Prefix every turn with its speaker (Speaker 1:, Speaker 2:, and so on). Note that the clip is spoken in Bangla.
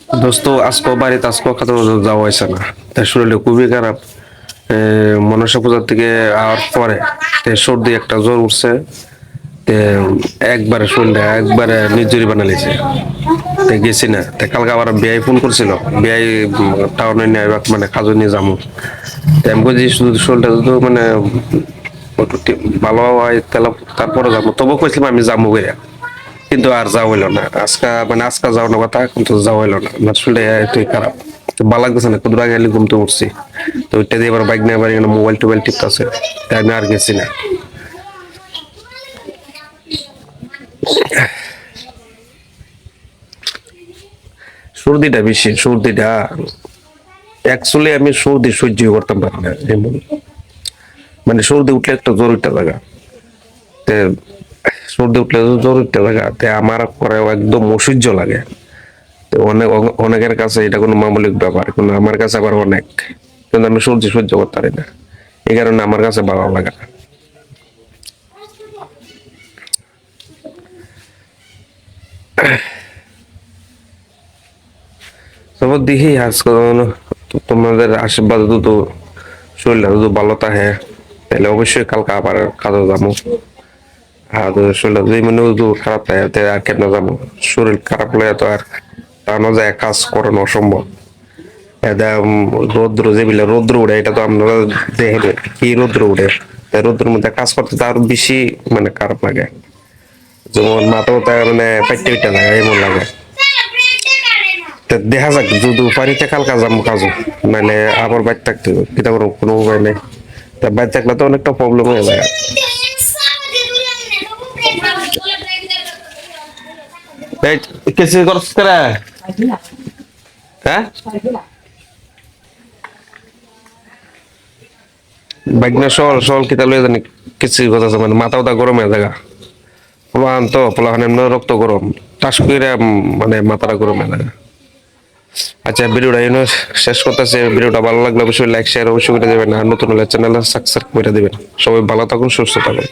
Speaker 1: দোস্ত আজকে বাড়িতে আজকে খাতে যাওয়া হয়েছে না, তাই শরীরটা খুবই খারাপ। মনসা পূজার থেকে আওয়ার পরে সর্দি একটা জ্বর উঠছে। তে একবারে শরীরটা একবারে নির্জরি বানালিছে। গেছি না, কালকে আবার বিআই ফোন করছিল। বিআই টাউনে নিয়ে মানে কাজে নিয়ে যাবো। আমি বলছি শুধু শরীরটা যদি মানে ভালো হয় তাহলে তারপরে যাবো, তবু কইছিলাম আমি যাবো বেরিয়া, কিন্তু আর যাওয়া হইলো না। আজকা যাওয়ার কথা, কিন্তু যাওয়া হইলো না। আমার শরীরটা এতই খারাপ, ভালো লাগতেছে না। কুদুরা গেলে ঘুমতে উঠছি, তো ওইটা দিয়ে এবার বাইক নিয়ে আবার মোবাইল টোবাইল টিপতেছে, তাই আমি আর গেছি না। সর্দিটা বেশি, সর্দিটা অ্যাকচুয়ালি আমি সর্দি সহ্য করতাম পারি না এমন। মানে সর্দি উঠলে একটা জ্বর উঠতে লাগা, তে সর্দি উঠলে জ্বর উঠতে লাগা, তে আমার পরে একদম অসহ্য লাগে। তো অনেকের কাছে এটা কোনো মামুলিক ব্যাপার, কিন্তু আমার কাছে আবার অনেক। কিন্তু আমি সর্দি সহ্য করতে পারি না, এই কারণে আমার কাছে ভালো লাগে না। তারপর দেখি আজকে তোমাদের আশীর্বাদ তো শরীরটা যদি ভালো থাকে, তাহলে অবশ্যই কালকে আবার কাজে যাবো। আর শরীরটা যদি মানে যদি খারাপ থাকে, তাহলে আর কেন যাবো? শরীর খারাপ হলে তো আর টানো যায়, কাজ করানো অসম্ভব। একদম রৌদ্র যেগুলো রৌদ্র উঠে, এটা তো আপনারা দেখবে কি রৌদ্র উঠে। তাই রৌদ্রের মধ্যে কাজ করতে তো আরো বেশি মানে খারাপ লাগে। যেমন মাথাও তাই মানে পেটে পেটে লাগে এমন লাগে। তা দেখা যাক, যদি পানিতে কালকা যাবো কাজু, নাহলে আবার বাইর থাকতে হবে, এটা কোনো উপায় নেই। তা বাইর থাকলে তো অনেকটা প্রবলেম হয়ে যায়। এই কিছু করছ করে, হ্যাঁ বাইকনা সল সল কিতা লয়ে জানি কিছু কথা আছে, মানে মাথা উঠা গরম হয়ে জায়গা। পোলাহান তো পোলাহান এমনি রক্ত গরম, টাস করে মানে মাথাটা গরম হয়ে জায়গা। আচ্ছা, ভিডিওটা এনে শেষ করতেছে। ভিডিওটা ভালো লাগলে অবশ্যই লাইক শেয়ার অবশ্যই করে দেবেন, আর নতুন হলে চ্যানেল সাবস্ক্রাইব করে দেবেন। সবাই ভালো থাকুন, সুস্থ থাকুন।